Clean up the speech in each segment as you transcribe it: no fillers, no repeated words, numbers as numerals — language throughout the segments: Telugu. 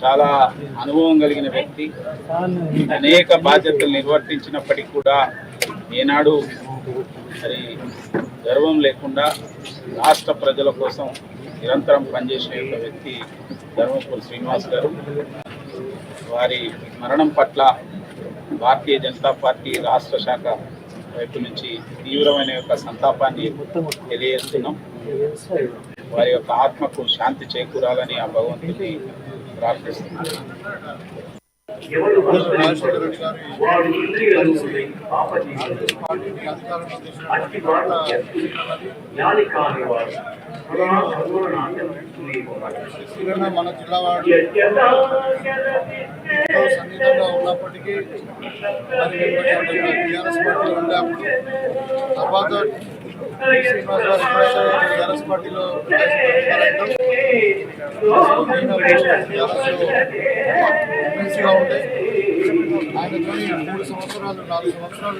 చాలా అనుభవం కలిగిన వ్యక్తి. అనేక బాధ్యతలు నిర్వర్తించినప్పటికీ కూడా ఏనాడు మరి గర్వం లేకుండా రాష్ట్ర ప్రజల కోసం నిరంతరం పనిచేసే ఒక వ్యక్తి ధర్మపురి శ్రీనివాస్ గారు. వారి మరణం పట్ల భారతీయ జనతా పార్టీ రాష్ట్ర శాఖ వైపు నుంచి తీవ్రమైన యొక్క సంతాపాన్ని తెలియజేస్తున్నాం. వారి యొక్క ఆత్మకు శాంతి చేకూరాలని ఆ భగవంతుని ప్రార్థిస్తున్నాం. మన జిల్లా వాడు సన్నిహితంగా ఉన్నప్పటికీ టీఆర్ఎస్ పార్టీలో ఉండేప్పుడు తర్వాత శ్రీనివాస్ గారు ఎప్పుడైతే టీఆర్ఎస్ పార్టీలో ఎమ్మెల్సీగా ఉంటే ఆయనతో 3 సంవత్సరాలు 4 సంవత్సరాలు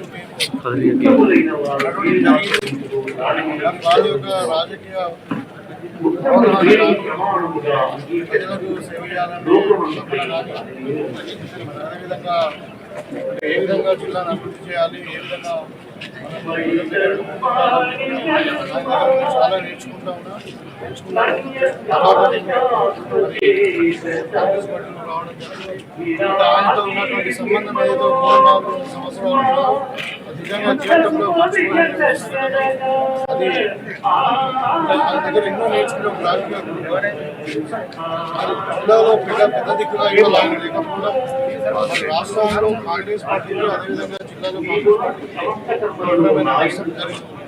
వారి యొక్క రాజకీయ ప్రజలకు సేవ చేయాలని అదేవిధంగా ఏ విధంగా జిల్లాను అభివృద్ధి చేయాలి, ఏ విధంగా చాలా నేర్చుకుంటా ఉన్నా. కాంగ్రెస్ పార్టీలో రావడం జరిగింది. ఆయనతో ఉన్నటువంటి సంబంధం ఏదో 3-4 సంవత్సరాలు నిజంగా జీవితంలో అది ఆయన దగ్గర ఎన్నో నేర్చుకున్నాం. జిల్లాలో పెద్ద దిక్కుగా ఇవ్వాలి లేకపోవడం రాష్ట్రంలో కాంగ్రెస్ పార్టీలో అదేవిధంగా జిల్లాలో కాంగ్రెస్ పార్టీ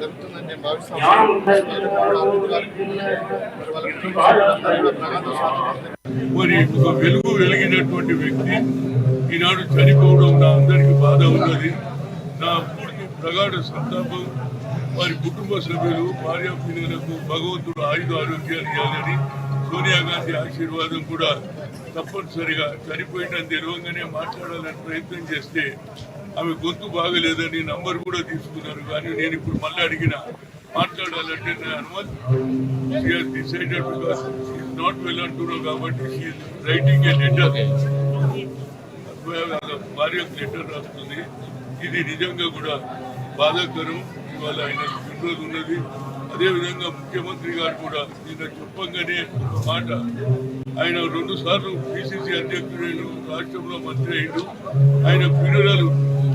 జరుగుతుందని నేను భావిస్తాను. మరి ఒక వెలుగు వెలిగినటువంటి వ్యక్తి ఈనాడు చనిపోవడం నా అందరికీ బాధ ఉన్నది. నా పూర్తి ప్రగాఢ సంతాపం. వారి కుటుంబ సభ్యులు భార్య పిల్లలకు భగవంతుడు ఆయుధ ఆరోగ్యాలు ఇవ్వాలని, సోనియా గాంధీ ఆశీర్వాదం కూడా తప్పనిసరిగా చనిపోయినంత తెలియగానే మాట్లాడాలని ప్రయత్నం చేస్తే ఆమె గొంతు బాగలేదని నంబర్ కూడా తీసుకున్నారు. కానీ నేను ఇప్పుడు మళ్ళీ అడిగిన మాట్లాడాలంటే నా అనుమతి decided because she is not well అంటున్నావు కాబట్టి షీఈస్ రైటింగ్ ఏ లెటర్, భార్యకు లెటర్ రాస్తుంది. ఇది నిజంగా కూడా బాధాకరం. ఇవాళ ఆయన రోజు ఉన్నది. అదేవిధంగా ముఖ్యమంత్రి గారు కూడా నిన్న చెప్పంగానే మాట, ఆయన 2 సార్లు పిసిసి అధ్యక్షుడు, రాష్ట్రంలో మంత్రి అయ్యిండు. ఆయన పీడనలు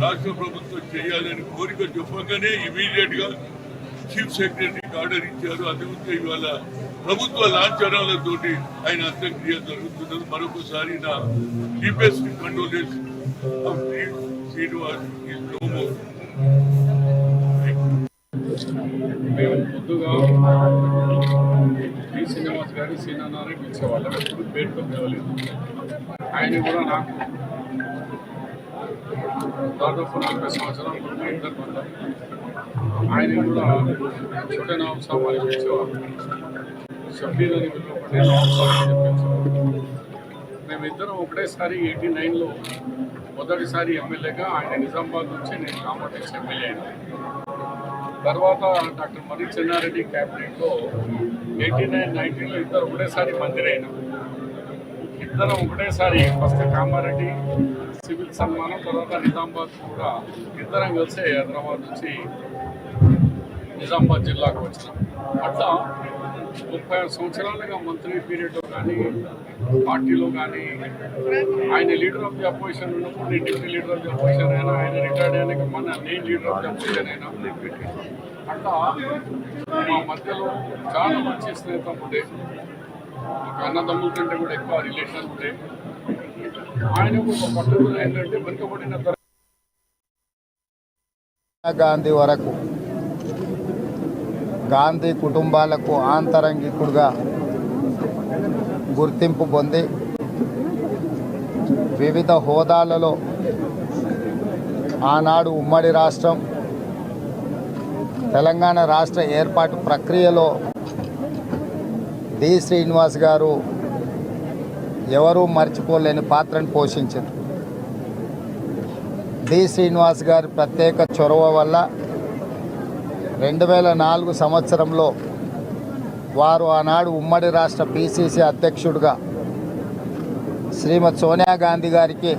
రాష్ట్ర ప్రభుత్వం చేయాలని కోరిక చెప్పగానే ఇమీడియట్ గా చీఫ్ సెక్రటరీకి ఆర్డర్ ఇచ్చారు. అందుకే ఇవాళ ప్రభుత్వ లాంఛనాలతోటి ఆయన అంత్యక్రియ జరుగుతున్నది. మరొకసారి నా deepest condolence of Srinivas is no more. మేము ముందుగా శ్రీ శ్రీనివాస్ గారి సీనాన్ని పిలిచేవాళ్ళం. ఎప్పుడు పేరుతో పిలవలేదు. ఆయన కూడా నాకు దాదాపు 40 సంవత్సరాల ముందు ఇద్దరు బంధం. ఆయన కూడా छोटे नवाब साहब అని పిలిచేవాళ్ళు, షబ్బీర్ అని పిలువబడే నవాబ్ సాహెబ్ అని పిలిచేవాళ్ళు. మేమిద్దరం ఒకటేసారి 89లో మొదటిసారి ఎమ్మెల్యేగా, ఆయన నిజామాబాద్ నుంచి నేను కామర్స్ ఎమ్మెల్యే అయినా. తర్వాత డాక్టర్ మర్రి చెన్నారెడ్డి క్యాబినెట్లో 89-90లో ఇద్దరు ఒకటేసారి మంత్రి అయినా. ఇద్దరం ఒకటేసారి ఫస్ట్ కామారెడ్డి సివిల్ సన్మానం, తర్వాత నిజామాబాద్ కూడా ఇద్దరం కలిసి హైదరాబాద్ నుంచి నిజామాబాద్ జిల్లాకు వచ్చినాం. అట్లా 30 సంవత్సరాలుగా మంత్రి పీరియడ్లో కానీ పార్టీలో కానీ ఆయన లీడర్ ఆఫ్ ది అపోజిషన్ ఉన్నప్పుడు నేను deputy leader of the opposition అయినా, ఆయన రిటైర్డ్ అయినాక మన నేను లీడర్ ఆఫ్ ది అపోజిషన్ అయినా. అట్లా మా మధ్యలో చాలా మంచి స్నేహితం ఉండే, ఒక అన్నదమ్ముల కంటే కూడా ఎక్కువ రిలేషన్ ఉండే. ఆయనకు ఒక పట్టుదల ఏంటంటే వెనుకబడిన గాంధీ వరకు గాంధీ కుటుంబాలకు ఆంతరంగికుడుగా గుర్తింపు పొంది వివిధ హోదాలలో ఆనాడు ఉమ్మడి రాష్ట్రం తెలంగాణ రాష్ట్ర ఏర్పాటు ప్రక్రియలో డి శ్రీనివాస్ గారు ఎవరూ మర్చిపోలేని పాత్రను పోషించారు. డి శ్రీనివాస్ గారి ప్రత్యేక చొరవ వల్ల 2004 సంవత్సరంలో వారు ఆనాడు ఉమ్మడి రాష్ట్ర పిసిసి అధ్యక్షుడిగా శ్రీమతి సోనియా గాంధీ గారికి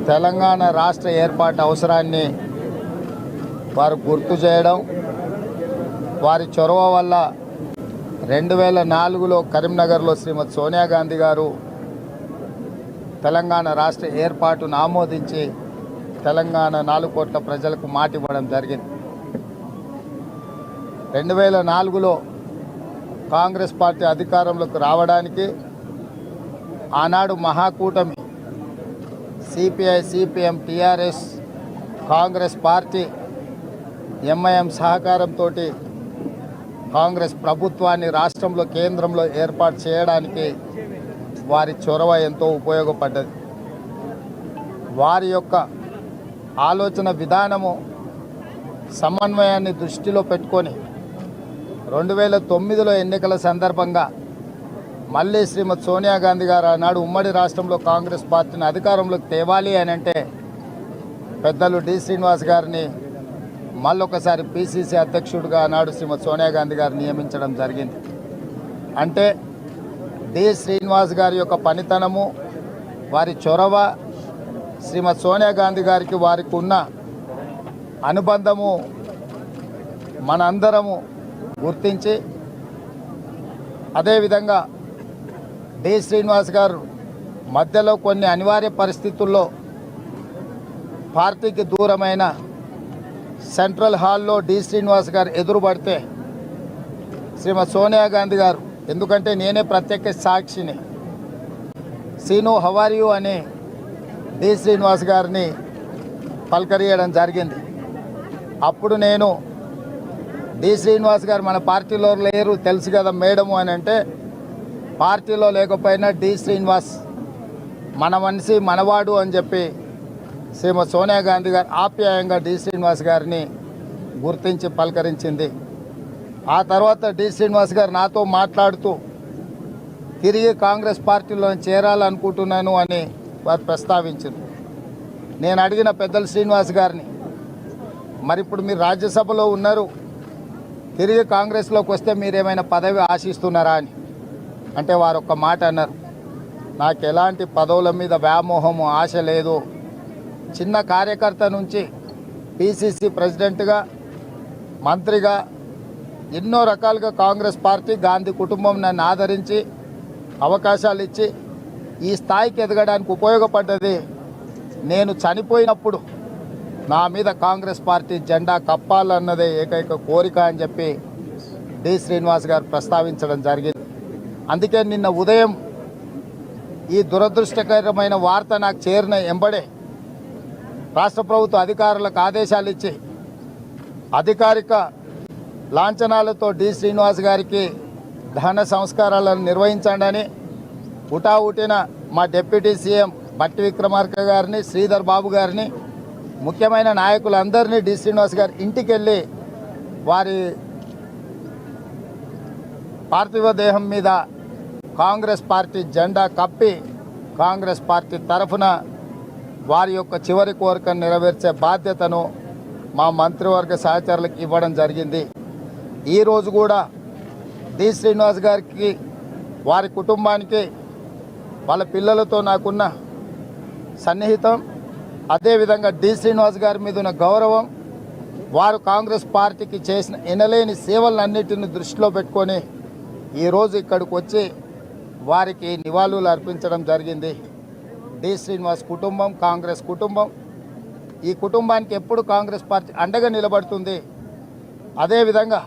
తెలంగాణ రాష్ట్ర ఏర్పాటు అవసరాన్ని వారు గుర్తు చేయడం, వారి చొరవ వల్ల 2004లో కరీంనగర్లో శ్రీమతి సోనియా గాంధీ గారు తెలంగాణ రాష్ట్ర ఏర్పాటును ఆమోదించి తెలంగాణ 4 కోట్ల ప్రజలకు మాట ఇవ్వడం జరిగింది. 2004లో కాంగ్రెస్ పార్టీ అధికారంలోకి రావడానికి ఆనాడు మహాకూటమి CPI, CPM, TRS, Congress party, MIM సహకారంతో కాంగ్రెస్ ప్రభుత్వాన్ని రాష్ట్రంలో, కేంద్రంలో ఏర్పాటు చేయడానికి వారి చొరవ ఎంతో ఉపయోగపడ్డది. వారి యొక్క ఆలోచన విధానము, సమన్వయాన్ని దృష్టిలో పెట్టుకొని 2009లో ఎన్నికల సందర్భంగా మళ్ళీ శ్రీమతి సోనియా గాంధీ గారు ఆనాడు ఉమ్మడి రాష్ట్రంలో కాంగ్రెస్ పార్టీని అధికారంలోకి తేవాలి అని అంటే పెద్దలు డి శ్రీనివాస్ గారిని మళ్ళొకసారి పిసిసి అధ్యక్షుడిగా ఆనాడు శ్రీమతి సోనియా గాంధీ గారు నియమించడం జరిగింది. అంటే డి శ్రీనివాస్ గారి యొక్క పనితనము, వారి చొరవ, శ్రీమతి సోనియా గాంధీ గారికి వారికి ఉన్న అనుబంధము మనందరము గుర్తించి, అదేవిధంగా డి శ్రీనివాస్ గారు మధ్యలో కొన్ని అనివార్య పరిస్థితుల్లో పార్టీకి దూరమైన సెంట్రల్ హాల్లో డి శ్రీనివాస్ గారు ఎదురుపడితే శ్రీమతి సోనియా గాంధీ గారు, ఎందుకంటే నేనే ప్రత్యక్ష సాక్షిని, సీను హవారియు అని డి శ్రీనివాస్ గారిని పలకరియడం జరిగింది. అప్పుడు నేను డి శ్రీనివాస్ గారు మన పార్టీలో లేరు తెలుసు కదా మేడము అని అంటే, పార్టీలో లేకపోయినా డి శ్రీనివాస్ మన మనిషి, మనవాడు అని చెప్పి శ్రీమతి సోనియా గాంధీ గారు ఆప్యాయంగా డి శ్రీనివాస్ గారిని గుర్తించి పలకరించింది. ఆ తర్వాత డి శ్రీనివాస్ గారు నాతో మాట్లాడుతూ తిరిగి కాంగ్రెస్ పార్టీలో చేరాలనుకుంటున్నాను అని వారు ప్రస్తావించారు. నేను అడిగిన పెద్దలు శ్రీనివాస్ గారిని, మరి ఇప్పుడు మీరు రాజ్యసభలో ఉన్నారు, తిరిగి కాంగ్రెస్లోకి వస్తే మీరేమైనా పదవి ఆశిస్తున్నారా అని అంటే వారు ఒక్క మాట అన్నారు, నాకు ఎలాంటి పదవుల మీద వ్యామోహము, ఆశ లేదు. చిన్న కార్యకర్త నుంచి పిసిసి ప్రెసిడెంట్గా, మంత్రిగా ఎన్నో రకాలుగా కాంగ్రెస్ పార్టీ, గాంధీ కుటుంబం నన్ను ఆదరించి అవకాశాలు ఇచ్చి ఈ స్థాయికి ఎదగడానికి ఉపయోగపడ్డది. నేను చనిపోయినప్పుడు నా మీద కాంగ్రెస్ పార్టీ జెండా కప్పాలన్నదే ఏకైక కోరిక అని చెప్పి డి శ్రీనివాస్ గారు ప్రస్తావించడం జరిగింది. అందుకే నిన్న ఉదయం ఈ దురదృష్టకరమైన వార్త నాకు చేరిన ఎంబడే రాష్ట్ర ప్రభుత్వ అధికారులకు ఆదేశాలు ఇచ్చి అధికారిక లాంఛనాలతో డి శ్రీనివాస్ గారికి దహన సంస్కారాలను నిర్వహించండి, హుటాహుటిన మా డిప్యూటీ సీఎం బట్టి విక్రమార్క గారిని, శ్రీధర్ బాబు గారిని, ముఖ్యమైన నాయకులందరినీ డి శ్రీనివాస్ గారి ఇంటికి వెళ్ళి వారి పార్థివ దేహం మీద కాంగ్రెస్ పార్టీ జెండా కప్పి కాంగ్రెస్ పార్టీ తరఫున వారి యొక్క చివరి కోరికను నెరవేర్చే బాధ్యతను మా మంత్రివర్గ సహచరులకు ఇవ్వడం జరిగింది. ఈరోజు కూడా డి శ్రీనివాస్ గారికి, వారి కుటుంబానికి, వాళ్ళ పిల్లలతో నాకున్న సన్నిహితం, అదేవిధంగా డి శ్రీనివాస్ గారి మీద ఉన్న గౌరవం, వారు కాంగ్రెస్ పార్టీకి చేసిన ఎనలేని సేవలన్నిటిని దృష్టిలో పెట్టుకొని ఈరోజు ఇక్కడికి వచ్చి వారికి నివాళులు అర్పించడం జరిగింది. డి శ్రీనివాస్ కుటుంబం, కాంగ్రెస్ కుటుంబం, ఈ కుటుంబానికి ఎప్పుడు కాంగ్రెస్ పార్టీ అండగా నిలబడుతుంది. అదేవిధంగా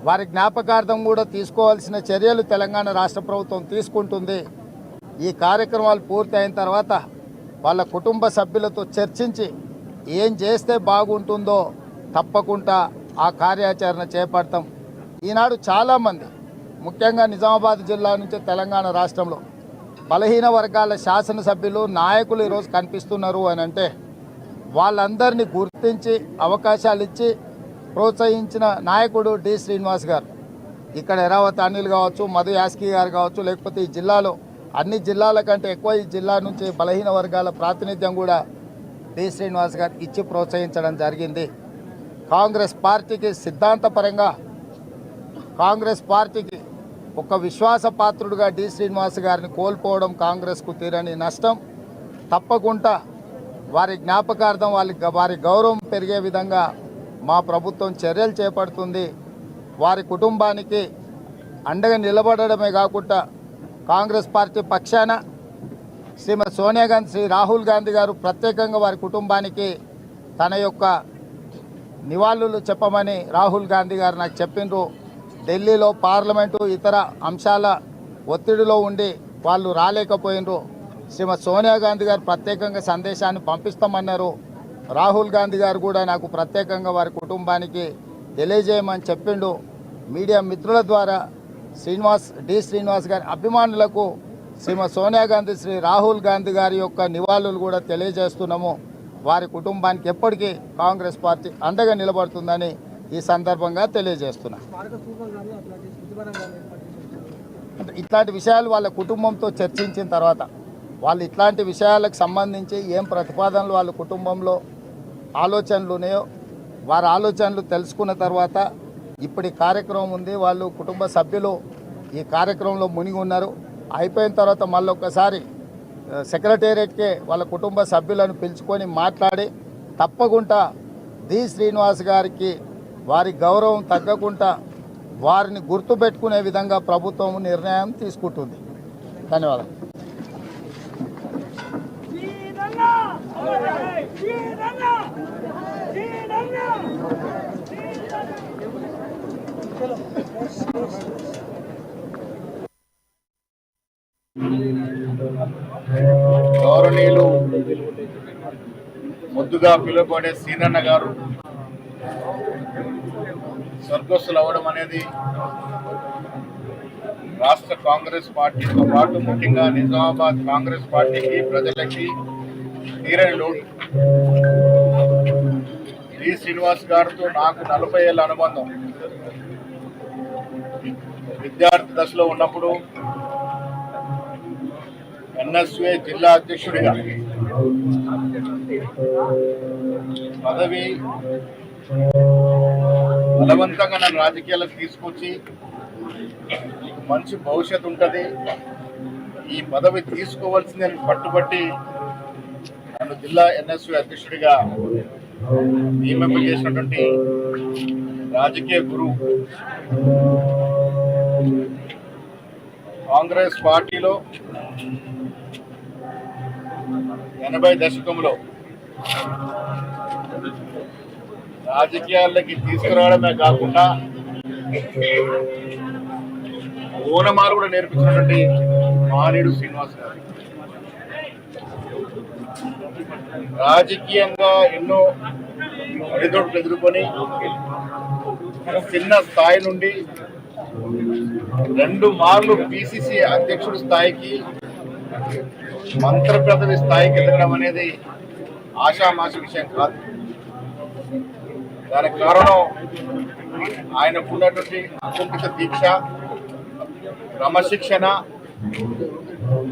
వారి జ్ఞాపకార్థం కూడా తీసుకోవాల్సిన చర్యలు తెలంగాణ రాష్ట్ర ప్రభుత్వం తీసుకుంటుంది. ఈ కార్యక్రమాలు పూర్తి అయిన తర్వాత వాళ్ళ కుటుంబ సభ్యులతో చర్చించి ఏం చేస్తే బాగుంటుందో తప్పకుండా ఆ కార్యాచరణ చేపడతాం. ఈనాడు చాలామంది, ముఖ్యంగా నిజామాబాద్ జిల్లా నుంచి తెలంగాణ రాష్ట్రంలో బలహీన వర్గాల శాసనసభ్యులు, నాయకులు ఈరోజు కనిపిస్తున్నారు అని అంటే వాళ్ళందరినీ గుర్తించి అవకాశాలు ఇచ్చి ప్రోత్సహించిన నాయకుడు డి శ్రీనివాస్ గారు. ఇక్కడ ఎరావత్ అనిల్ కావచ్చు, మధు యాస్కి గారు కావచ్చు, లేకపోతే ఈ జిల్లాలో అన్ని జిల్లాల కంటే ఎక్కువ ఈ జిల్లా నుంచి బలహీన వర్గాల ప్రాతినిధ్యం కూడా డి శ్రీనివాస్ గారు ఇచ్చి ప్రోత్సహించడం జరిగింది. కాంగ్రెస్ పార్టీకి సిద్ధాంతపరంగా, కాంగ్రెస్ పార్టీకి ఒక విశ్వాసపాత్రుడుగా డి శ్రీనివాస్ గారిని కోల్పోవడం కాంగ్రెస్కు తీరని నష్టం. తప్పకుండా వారి జ్ఞాపకార్థం వారి గౌరవం పెరిగే విధంగా మా ప్రభుత్వం చర్యలు చేపడుతుంది. వారి కుటుంబానికి అండగా నిలబడడమే కాకుండా కాంగ్రెస్ పార్టీ పక్షాన శ్రీమతి సోనియా గాంధీ, శ్రీ రాహుల్ గాంధీ గారు ప్రత్యేకంగా వారి కుటుంబానికి తన యొక్క నివాళులు చెప్పమని రాహుల్ గాంధీ గారు నాకు చెప్పిండ్రు. ఢిల్లీలో పార్లమెంటు ఇతర అంశాల ఒత్తిడిలో ఉండి వాళ్ళు రాలేకపోయినరు. శ్రీమతి సోనియా గాంధీ గారు ప్రత్యేకంగా సందేశాన్ని పంపిస్తామన్నారు. రాహుల్ గాంధీ గారు కూడా నాకు ప్రత్యేకంగా వారి కుటుంబానికి తెలియజేయమని చెప్పిండు. మీడియా మిత్రుల ద్వారా డి శ్రీనివాస్ గారి అభిమానులకు శ్రీమతి సోనియా గాంధీ, శ్రీ రాహుల్ గాంధీ గారి యొక్క నివాళులు కూడా తెలియజేస్తున్నాము. వారి కుటుంబానికి ఎప్పటికీ కాంగ్రెస్ పార్టీ అండగా నిలబడుతుందని ఈ సందర్భంగా తెలియజేస్తున్నా. ఇట్లాంటి విషయాలు వాళ్ళ కుటుంబంతో చర్చించిన తర్వాత వాళ్ళు ఇట్లాంటి విషయాలకు సంబంధించి ఏం ప్రతిపాదనలు వాళ్ళ కుటుంబంలో ఆలోచనలు ఉన్నాయో వారి ఆలోచనలు తెలుసుకున్న తర్వాత ఇప్పుడు ఈ కార్యక్రమం ఉంది. వాళ్ళు కుటుంబ సభ్యులు ఈ కార్యక్రమంలో మునిగి ఉన్నారు. అయిపోయిన తర్వాత మళ్ళీ ఒకసారి సెక్రటేరియట్కే వాళ్ళ కుటుంబ సభ్యులను పిలుచుకొని మాట్లాడి తప్పకుండా డి శ్రీనివాస్ గారికి వారి గౌరవం తగ్గకుండా వారిని గుర్తుపెట్టుకునే విధంగా ప్రభుత్వం నిర్ణయం తీసుకుంటుంది. ధన్యవాదాలు. గౌరవనీయులు ముద్దుగా పిలువబడే సీనన్న గారు స్వర్గస్థులు అవ్వడం అనేది రాష్ట్ర కాంగ్రెస్ పార్టీతో పాటు ముఖ్యంగా నిజామాబాద్ కాంగ్రెస్ పార్టీకి, ప్రజలకి తీరని లోటు. డి శ్రీనివాస్ గారితో నాకు 40 ఏళ్ళ అనుబంధం. విద్యార్థి దశలో ఉన్నప్పుడు ఎన్ఎస్ఏ జిల్లా అధ్యక్షుడిగా పదవి బలవంతంగా నన్ను రాజకీయాలకు తీసుకొచ్చి మంచి భవిష్యత్తు ఉంటుంది, ఈ పదవి తీసుకోవాల్సిందని పట్టుబట్టి నన్ను జిల్లా ఎన్ఎస్ఏ అధ్యక్షుడిగా నియమింప చేసినటువంటి రాజకీయ గురువు. కాంగ్రెస్ పార్టీలో 80 దశకంలో రాజకీయాల్లోకి తీసుకురావడమే కాకుండా ఓనమాలు కూడా నేర్పించినటువంటి మానేడు శ్రీనివాస్ గారు రాజకీయంగా ఎన్నో ఒడిదొడుకులు ఎదుర్కొని చిన్న స్థాయి నుండి 2 మార్లు పిసిసి అధ్యక్షుడి స్థాయికి, మంత్రి పదవి స్థాయికి ఎదగడం అనేది ఆషామాషి విషయం కాదు. దానికి కారణం ఆయనకున్నటువంటి అకుంఠిత దీక్ష, క్రమశిక్షణ,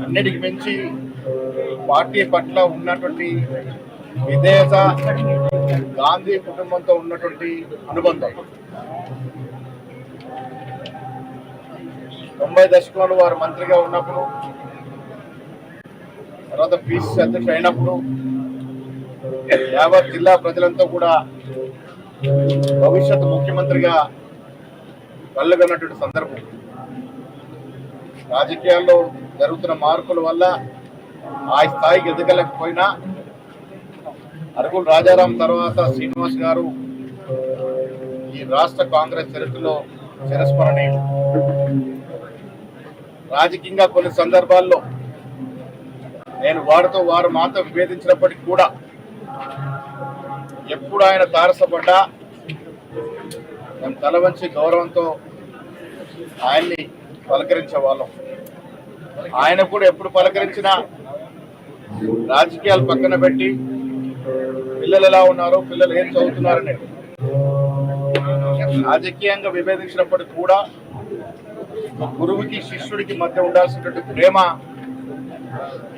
అన్నిటికి మించి పార్టీ పట్ల ఉన్నటువంటి విధేయత, గాంధీ కుటుంబంతో ఉన్నటువంటి అనుబంధం. 90 దశకంలో వారు మంత్రిగా ఉన్నప్పుడు, తర్వాత పిసిసి అధ్యక్షుడు అయినప్పుడు యావత్ జిల్లా ప్రజలంతా కూడా భవిష్యత్ ముఖ్యమంత్రిగా కళ్ళగన్నటువంటి సందర్భం. రాజకీయాల్లో జరుగుతున్న మార్పుల వల్ల ఆ స్థాయికి ఎదగలేకపోయినా అరుగుల రాజారాం తర్వాత శ్రీనివాస్ గారు ఈ రాష్ట్ర కాంగ్రెస్ చరిత్రలో చిరస్మరణీయులు. రాజకీయంగా కొన్ని సందర్భాల్లో నేను వారు మాతో విభేదించినప్పటికీ కూడా ఎప్పుడు ఆయన తారసపడ్డా మేము తల వంచి గౌరవంతో ఆయన్ని పలకరించే వాళ్ళం. ఆయన కూడా ఎప్పుడు పలకరించినా రాజకీయాలు పక్కన పెట్టి పిల్లలు ఎలా ఉన్నారు, పిల్లలు ఏం చదువుతున్నారని రాజకీయంగా విభేదించినప్పటికీ కూడా గురువుకి శిష్యుడికి మధ్య ఉండాల్సినటువంటి ప్రేమ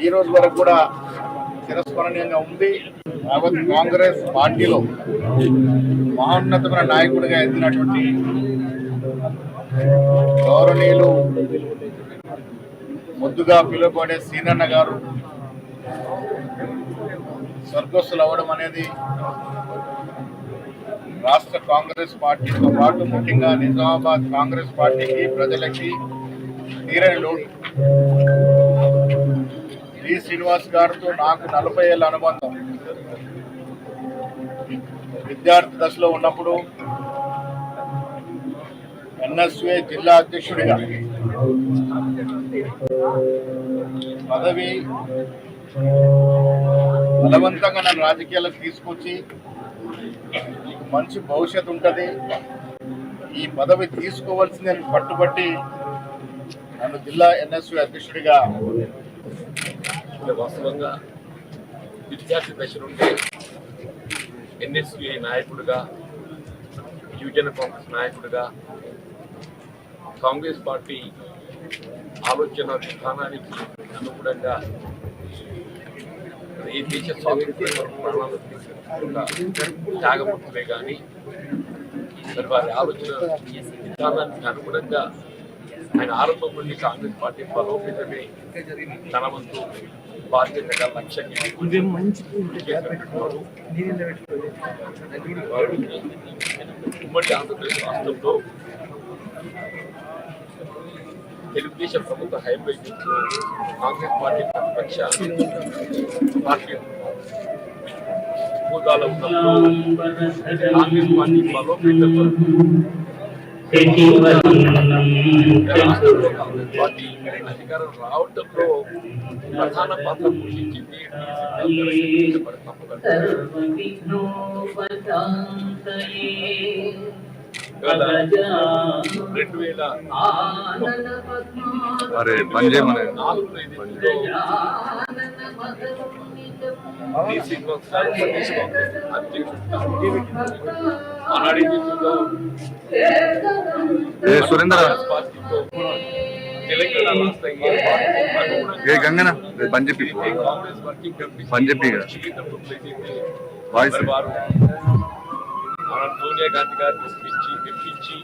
ఈ రోజు వరకు కూడా చిరస్మరణీయంగా ఉంది. యావత్ కాంగ్రెస్ పార్టీలో మహోన్నతమైన నాయకుడిగా ఎదిగినటువంటి గౌరవనీయులు ముద్దుగా పిలువబడే సీనన్న గారు స్వర్గస్థులు అవ్వడం అనేది రాష్ట్ర కాంగ్రెస్ పార్టీతో పాటు ముఖ్యంగా నిజామాబాద్ కాంగ్రెస్ పార్టీకి ప్రజలకి తీరని లోటు. డి శ్రీనివాస్ గారితో నాకు 40 ఏళ్ళ అనుబంధం. విద్యార్థి దశలో ఉన్నప్పుడు ఎన్ఎస్ఏ జిల్లా అధ్యక్షుడిగా పదవి బలవంతంగా నన్ను రాజకీయాలకు తీసుకొచ్చి నీకు మంచి భవిష్యత్తు ఉంటుంది, ఈ పదవి తీసుకోవాల్సిందని పట్టుబట్టి నన్ను జిల్లా ఎన్ఎస్యు అధ్యక్షుడిగా వాస్తవంగా విద్యార్థి దశ నుండి ఎన్ఎస్యుఐ నాయకుడిగా, యువజన కాంగ్రెస్ నాయకుడిగా, కాంగ్రెస్ పార్టీ ఆలోచన విధానానికి అనుగుణంగా ఈ దేశ స్వాతంత్ర్య ప్రాణాలు తీసుకుంటా త్యాగమూర్తులే కానీ మరి వారి ఆలోచన విధానానికి అనుగుణంగా ఆయన ఆరంభం నుండి కాంగ్రెస్ పార్టీ బలోపేతమే తన వంతు బాధ్యతగా లక్ష్యంగా ఉమ్మడి ఆంధ్రప్రదేశ్ రాష్ట్రంలో తెలుగుదేశం ప్రభుత్వ హైవే కాంగ్రెస్ పార్టీ ప్రతిపక్ష పార్టీ హోదాలో ఉన్నప్పుడు కాంగ్రెస్ పార్టీ బలోపేతం రాష్ట్రంలో కాంగ్రెస్ పార్టీ అధికారం రావడంలో ప్రధాన పాత్ర పోషించింది. సురేంద్ర తెలంగాణ రాష్ట్ర గంగన పంజాబీ కాంగ్రెస్ వర్కింగ్ కమిటీ పంజాబీ వాయిస్ వారు సోనియా గాంధీ గారిని మెప్పించి